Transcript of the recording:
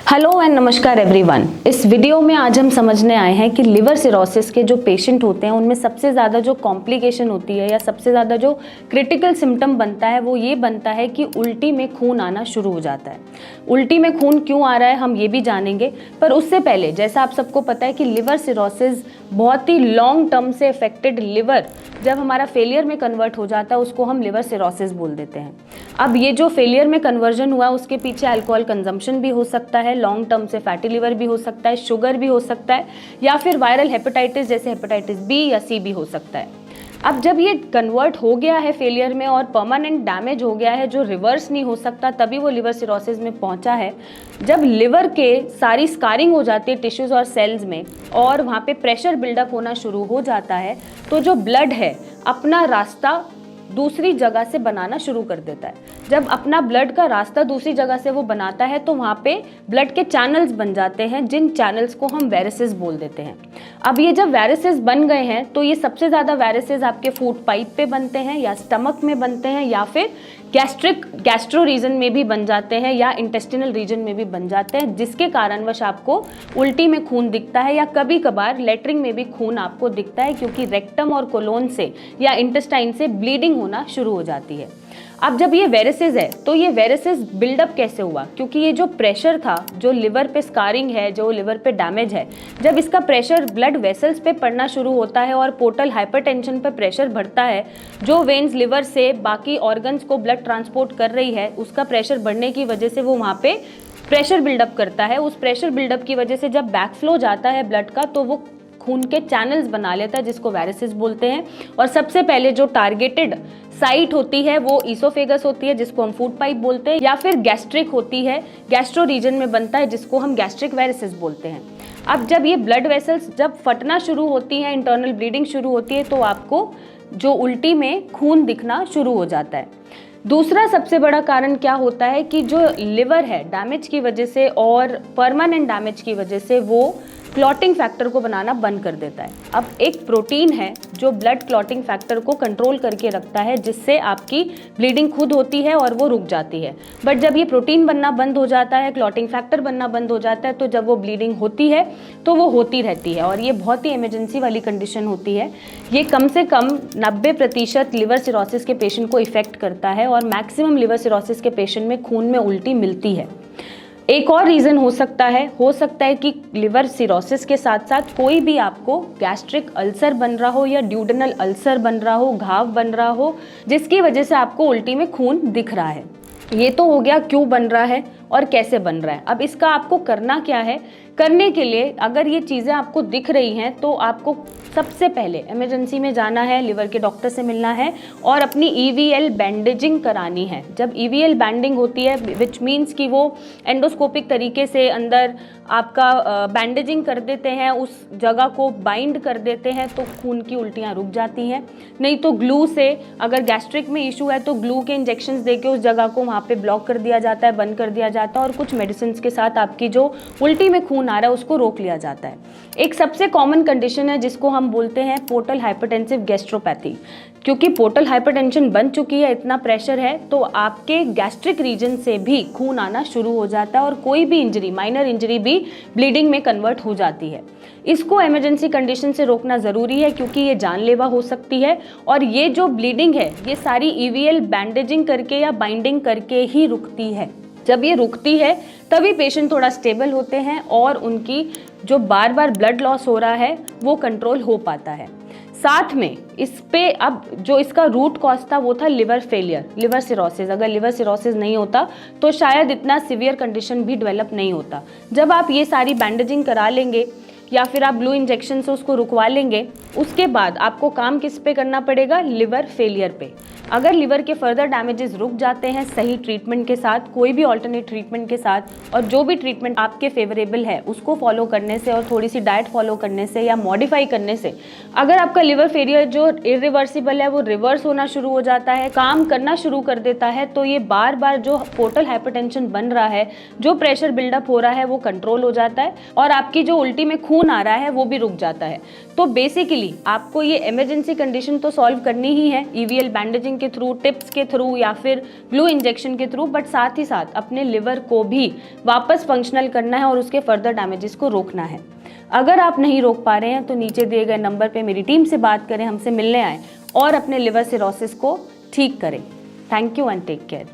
Hello and नमस्कार everyone. इस video में आज हम समझने आए हैं कि लिवर सिरोसिस के जो पेशेंट होते हैं उनमें सबसे ज़्यादा जो कॉम्प्लिकेशन होती है या सबसे ज़्यादा जो क्रिटिकल सिम्टम बनता है वो ये बनता है कि उल्टी में खून आना शुरू हो जाता है। उल्टी में खून क्यों आ रहा है हम ये भी जानेंगे, पर उससे पहले जैसा आप सबको पता है कि लिवर सिरोसिस बहुत ही लॉन्ग टर्म से अफेक्टेड लिवर जब हमारा फेलियर में कन्वर्ट हो जाता है उसको हम लिवर सिरोसिस बोल देते हैं। अब ये जो फेलियर में कन्वर्जन हुआ उसके पीछे अल्कोहल कंजम्पशन भी हो सकता है, लॉन्ग टर्म से फैटी लिवर भी हो सकता है, शुगर भी हो सकता है, या फिर वायरल हेपेटाइटिस जैसे हेपेटाइटिस बी या सी भी हो सकता है। अब जब ये कन्वर्ट हो गया है फेलियर में और परमानेंट डैमेज हो गया है जो रिवर्स नहीं हो सकता, तभी वो लिवर सिरोसिस में पहुंचा है। जब लिवर के सारी स्कारिंग हो जाती है टिश्यूज़ और सेल्स में और वहाँ पे प्रेशर बिल्डअप होना शुरू हो जाता है, तो जो ब्लड है अपना रास्ता दूसरी जगह से बनाना शुरू कर देता है। जब अपना ब्लड का रास्ता दूसरी जगह से वो बनाता है तो वहाँ पे ब्लड के चैनल्स बन जाते हैं, जिन चैनल्स को हम वेरिसेस बोल देते हैं। अब ये जब वेरिसेस बन गए हैं तो ये सबसे ज़्यादा वेरिसेस आपके फूड पाइप पे बनते हैं या स्टमक में बनते हैं या फिर गैस्ट्रो रीजन में भी बन जाते हैं या इंटेस्टिनल रीजन में भी बन जाते हैं, जिसके कारणवश आपको उल्टी में खून दिखता है या कभी कभार लेटरिन में भी खून आपको दिखता है, क्योंकि रेक्टम और कोलोन से या इंटेस्टाइन से ब्लीडिंग होना शुरू हो जाती है। अब जब ये वेरिसेस है तो ये वेरिसेस बिल्डअप कैसे हुआ, क्योंकि ये जो प्रेशर था, जो लिवर पे स्कारिंग है, जो लिवर पे डैमेज है, जब इसका प्रेशर ब्लड वेसल्स पे पड़ना शुरू होता है और पोर्टल हाइपरटेंशन पे प्रेशर बढ़ता है, जो वेन्स लिवर से बाकी ऑर्गन्स को ब्लड ट्रांसपोर्ट कर रही है, उसका प्रेशर बढ़ने की वजह से वो वहाँ पे प्रेशर बिल्डअप करता है। उस प्रेशर बिल्डअप की वजह से जब बैकफ्लो जाता है ब्लड का तो वो खून के चैनल्स बना लेता है, जिसको वेरिसेस बोलते हैं। और सबसे पहले जो टारगेटेड साइट होती है वो ईसोफेगस होती है, जिसको हम फूड पाइप बोलते हैं, या फिर गैस्ट्रिक होती है, गैस्ट्रो रीजन में बनता है, जिसको हम गैस्ट्रिक वेरिसेस बोलते हैं। अब जब ये ब्लड वेसल्स जब फटना शुरू होती हैं, इंटरनल ब्लीडिंग शुरू होती है, तो आपको जो उल्टी में खून दिखना शुरू हो जाता है। दूसरा सबसे बड़ा कारण क्या होता है कि जो लिवर है डैमेज की वजह से और परमानेंट डैमेज की वजह से वो क्लॉटिंग फैक्टर को बनाना बंद कर देता है। अब एक प्रोटीन है जो ब्लड क्लॉटिंग फैक्टर को कंट्रोल करके रखता है, जिससे आपकी ब्लीडिंग खुद होती है और वो रुक जाती है। बट जब ये प्रोटीन बनना बंद हो जाता है, क्लॉटिंग फैक्टर बनना बंद हो जाता है, तो जब वो ब्लीडिंग होती है तो वो होती रहती है और ये बहुत ही इमरजेंसी वाली कंडीशन होती है। ये कम से कम 90% लिवर सिरोसिस के पेशेंट को इफेक्ट करता है और मैक्सिमम लिवर सिरोसिस के पेशेंट में खून में उल्टी मिलती है। एक और रीज़न हो सकता है कि लिवर सिरोसिस के साथ साथ कोई भी आपको गैस्ट्रिक अल्सर बन रहा हो या ड्यूडेनल अल्सर बन रहा हो, घाव बन रहा हो, जिसकी वजह से आपको उल्टी में खून दिख रहा है। ये तो हो गया क्यों बन रहा है और कैसे बन रहा है। अब इसका आपको करना क्या है? करने के लिए अगर ये चीज़ें आपको दिख रही हैं तो आपको सबसे पहले इमरजेंसी में जाना है, लिवर के डॉक्टर से मिलना है और अपनी ईवीएल बैंडेजिंग करानी है। जब ईवीएल बैंडिंग होती है, विच मीन्स कि वो एंडोस्कोपिक तरीके से अंदर आपका बैंडेजिंग कर देते हैं, उस जगह को बाइंड कर देते हैं, तो खून की उल्टियाँ रुक जाती हैं। नहीं तो ग्लू से, अगर गैस्ट्रिक में इशू है तो ग्लू के इंजेक्शंस देके उस जगह को वहाँ पे ब्लॉक कर दिया जाता है, बंद कर दिया जाता है और कुछ मेडिसिन के साथ आपकी जो उल्टी में खून आ रहा है उसको रोक लिया जाता है। एक सबसे कॉमन कंडीशन है जिसको हम बोलते हैं पोर्टल हाइपरटेंसिव गैस्ट्रोपैथी। क्योंकि पोर्टल हाइपरटेंशन बन चुकी है, इतना प्रेशर है, तो आपके गैस्ट्रिक रीजन से भी खून आना शुरू हो जाता है और कोई भी इंजरी, माइनर इंजरी भी ब्लीडिंग में कन्वर्ट हो जाती है। इसको इमरजेंसी कंडीशन से रोकना ज़रूरी है क्योंकि ये जानलेवा हो सकती है और ये जो ब्लीडिंग है ये सारी ईवीएल बैंडेजिंग करके या बाइंडिंग करके ही रुकती है। जब ये रुकती है तभी पेशेंट थोड़ा स्टेबल होते हैं और उनकी जो बार बार ब्लड लॉस हो रहा है वो कंट्रोल हो पाता है। साथ में इस पे अब जो इसका रूट कॉज था वो था लिवर फेलियर, लिवर सिरोसिस। अगर लिवर सिरोसिस नहीं होता तो शायद इतना सीवियर कंडीशन भी डेवलप नहीं होता। जब आप ये सारी बैंडेजिंग करा लेंगे या फिर आप ग्लू इंजेक्शन से उसको रुकवा लेंगे, उसके बाद आपको काम किस पे करना पड़ेगा? लिवर फेलियर पे। अगर लिवर के फर्दर डैमेजेस रुक जाते हैं सही ट्रीटमेंट के साथ, कोई भी ऑल्टरनेट ट्रीटमेंट के साथ, और जो भी ट्रीटमेंट आपके फेवरेबल है उसको फॉलो करने से और थोड़ी सी डाइट फॉलो करने से या मॉडिफाई करने से, अगर आपका लिवर फेलियर जो इरिवर्सिबल है वो रिवर्स होना शुरू हो जाता है, काम करना शुरू कर देता है, तो ये बार बार जो पोर्टल हाइपरटेंशन बन रहा है, जो प्रेशर बिल्डअप हो रहा है, वो कंट्रोल हो जाता है और आपकी जो उल्टी में खून खून आ रहा है वो भी रुक जाता है। तो बेसिकली आपको ये इमरजेंसी कंडीशन तो सॉल्व करनी ही है EVL बैंडेजिंग के थ्रू, टिप्स के थ्रू या फिर ग्लू इंजेक्शन के थ्रू, बट साथ ही साथ अपने लिवर को भी वापस फंक्शनल करना है और उसके फर्दर डैमेजेस को रोकना है। अगर आप नहीं रोक पा रहे हैं तो नीचे दिए गए नंबर पे मेरी टीम से बात करें, हमसे मिलने आए और अपने लिवर सिरोसिस को ठीक करें। Thank you and take care.